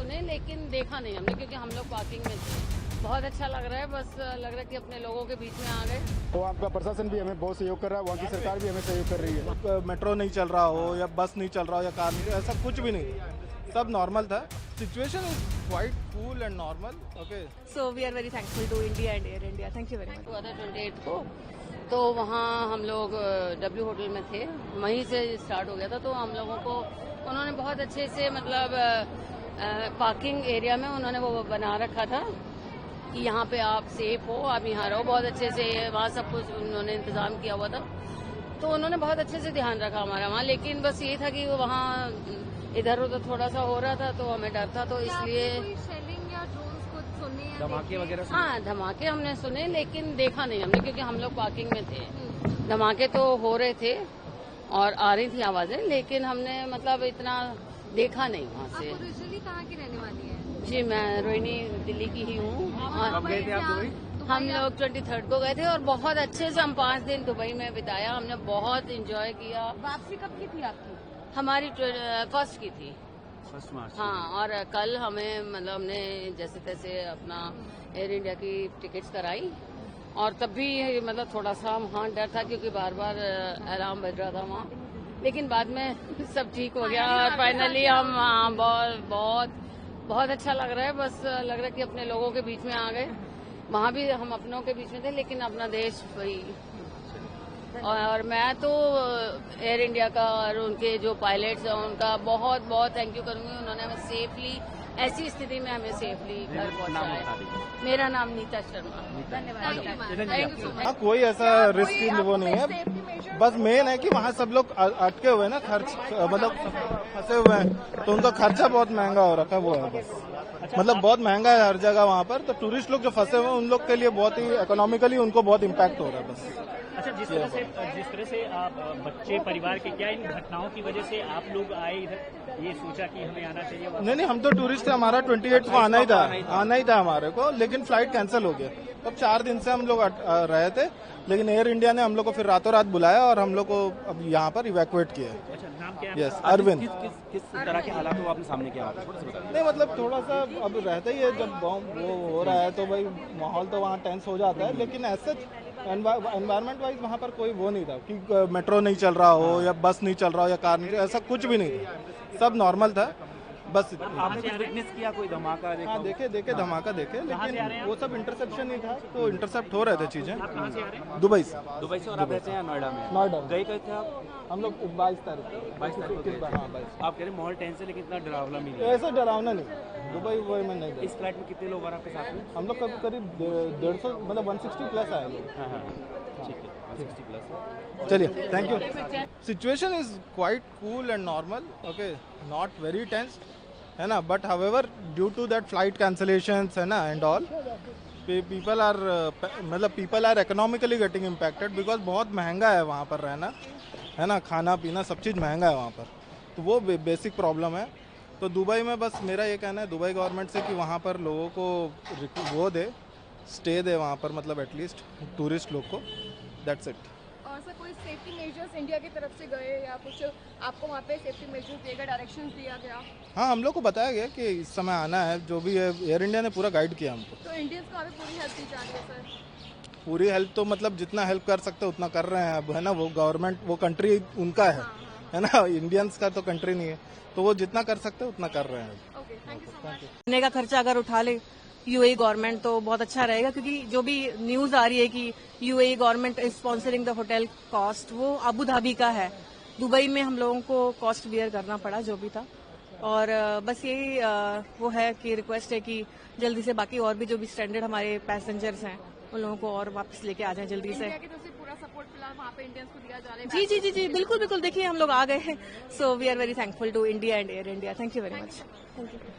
सुने लेकिन देखा नहीं हमने, क्योंकि हम लोग पार्किंग में थे। बहुत अच्छा लग रहा है, बस लग रहा है कि अपने लोगों के बीच में आ गए। तो आपका प्रशासन भी हमें बहुत सहयोग कर रहा है, वहाँ की सरकार भी हमें सहयोग कर रही है। मेट्रो नहीं चल रहा हो या बस नहीं चल रहा हो या कार नहीं, ऐसा कुछ भी नहीं, सब नॉर्मल था। Situation is quite cool and normal. Okay, so we are very thankful to India and Air India. Thank you very much. हुआ था 28 को, तो वहाँ हम लोग डब्ल्यू होटल में थे, वहीं से स्टार्ट हो गया था। तो हम लोगों को उन्होंने बहुत अच्छे से मतलब पार्किंग एरिया में उन्होंने वो बना रखा था कि यहाँ पे आप सेफ हो, आप यहाँ रहो। बहुत अच्छे से वहाँ सब कुछ उन्होंने इंतजाम किया हुआ था, तो उन्होंने बहुत अच्छे से ध्यान रखा हमारा वहाँ। लेकिन बस ये था कि वो वहाँ इधर उधर थोड़ा सा हो रहा था, तो हमें डर था, तो इसलिए शेलिंग या ड्रोन्स को सुनने या धमाके वगैरह हाँ धमाके हमने सुने लेकिन देखा नहीं हमने, क्योंकि हम लोग पार्किंग में थे। धमाके तो हो रहे थे और आ रही थी आवाजें, लेकिन हमने मतलब इतना देखा नहीं वहाँ से। आप ओरिजिनली कहाँ की रहने वाली है? जी मैं रोहिणी दिल्ली की ही हूँ। कब गए थे आप दुबई? हम लोग 23 को गए थे और बहुत अच्छे से हम 5 दिन दुबई में बिताया। हमने बहुत एंजॉय किया। वापसी कब की थी आपकी? हमारी फर्स्ट की थी। 1 मार्च। हाँ, और कल हमें मतलब हमने जैसे तैसे अपना एयर इंडिया की टिकट्स कराई, और तब भी मतलब थोड़ा सा वहाँ डर था, क्योंकि बार बार अलार्म बज रहा था वहाँ। लेकिन बाद में सब ठीक हो गया और फाइनली हम बहुत अच्छा लग रहा है। बस लग रहा है कि अपने लोगों के बीच में आ गए। वहाँ भी हम अपनों के बीच में थे, लेकिन अपना देश वही। और मैं तो एयर इंडिया का और उनके जो पायलट्स हैं उनका बहुत बहुत थैंक यू करूंगी। उन्होंने हमें सेफली, ऐसी स्थिति में हमें सेफली घर पहुंचाया। मेरा नाम नीता शर्मा। धन्यवाद। हाँ, कोई ऐसा रिस्क वो नहीं है। बस मेन है कि वहाँ सब लोग अटके हुए हैं ना, खर्च मतलब फंसे हुए हैं, तो उनका खर्चा बहुत महंगा हो रखा है। वो है बस, मतलब बहुत महंगा है हर जगह वहाँ पर। तो टूरिस्ट लोग जो फंसे हुए हैं उन लोग के लिए बहुत ही इकोनॉमिकली उनको बहुत इम्पैक्ट हो रहा है बस। अच्छा, जिस तरह से आप बच्चे परिवार के, क्या इन घटनाओं की वजह से आप लोग आए इधर, ये सोचा कि हमें आना चाहिए? नहीं, हम तो टूरिस्ट थे, हमारा 28 को आना ही था हमारे को, लेकिन फ्लाइट कैंसिल हो गया। तब 4 दिन से हम लोग रहे थे, लेकिन एयर इंडिया ने हम लोग को फिर रातों रात बुलाया और हम लोग को अब यहाँ पर इवैक्यूएट किया। अच्छा, नाम क्या है? यस, अरविंद। किस तरह के हालात आपने सामने किया? नहीं, मतलब थोड़ा सा अब रहता ही है, जब बॉम्ब वो हो रहा है तो भाई माहौल तो वहाँ टेंस हो जाता है। लेकिन ऐसा एनवायरमेंट वाइज वहाँ पर कोई वो नहीं था कि मेट्रो नहीं चल रहा हो या बस नहीं चल रहा हो या कार नहीं, ऐसा कुछ भी नहीं था, सब नॉर्मल था बस। आपने कुछ विटनेस किया, कोई धमाका देखा? हाँ, देखे धमाका देखे, लेकिन वो सब इंटरसेप्शन ही था, तो इंटरसेप्ट हो रहे थे चीजें। कहाँ से आ रहे हैं? दुबई से। दुबई से। और आप रहते हैं नोएडा में? नोएडा। गए कब थे आप? हम लोग 22 तारीख को। 22 तारीख को? हाँ, 22। आप कह रहे हैं माहौल टेंस है, लेकिन इतना डरावना भी नहीं है। ऐसा डरावना नहीं, दुबई वो में नहीं। इस फ्लाइट में कितने लोग और आपके साथ में? हम लोग करीब 150 मतलब 160 प्लस आए लोग। हाँ, ठीक है, 160 प्लस। चलिए, thank you. Situation is quite cool and normal. Okay, not very tense, है ना, but however due to that flight cancellations, है ना, and all people are economically getting impacted, because बहुत महंगा है वहाँ पर रहना, है ना, खाना पीना सब चीज़ महंगा है वहाँ पर, तो वो बेसिक प्रॉब्लम है। तो दुबई में बस मेरा ये कहना है दुबई गवर्नमेंट से कि वहाँ पर लोगों को वो दे, स्टे दे वहाँ पर, मतलब एटलीस्ट टूरिस्ट लोग को, दैट्स इट। और सर, कोई सेफ्टी मेजर्स इंडिया की तरफ से गए या कुछ आपको वहाँ पे सेफ्टी मेजर्स दिए गए, डायरेक्शंस दिया गया? हाँ, हम लोग को बताया गया कि इस समय आना है, जो भी है एयर इंडिया ने पूरा गाइड किया हमको। तो इंडियंस को अभी पूरी हेल्प दी जा रही है सर? पूरी हेल्प तो मतलब जितना हेल्प कर सकते उतना कर रहे हैं अब, है ना, वो गवर्नमेंट, वो कंट्री उनका है ना, इंडियंस का तो कंट्री नहीं है, तो वो जितना कर सकते उतना कर रहे हैं। Okay, thank you so much. रहने का खर्चा अगर उठा ले यूएई गवर्नमेंट तो बहुत अच्छा रहेगा, क्योंकि जो भी न्यूज आ रही है कि UAE government is sponsoring the hotel cost, वो अबू धाबी का है। दुबई में हम लोगों को कॉस्ट बियर करना पड़ा जो भी था। और बस यही वो है कि रिक्वेस्ट है कि जल्दी से बाकी और भी जो भी स्टैंडर्ड हमारे पैसेंजर्स हैं उन लोगों को और वापस लेके आ जाएं जल्दी से। इंडिया की तरफ से पूरा सपोर्ट फिलहाल वहाँ पे इंडियंस को दिया जा रहा है? जी, बिल्कुल, देखिए हम लोग आ गए हैं। So we are very thankful to India and Air India. Thank you very much. Thank you.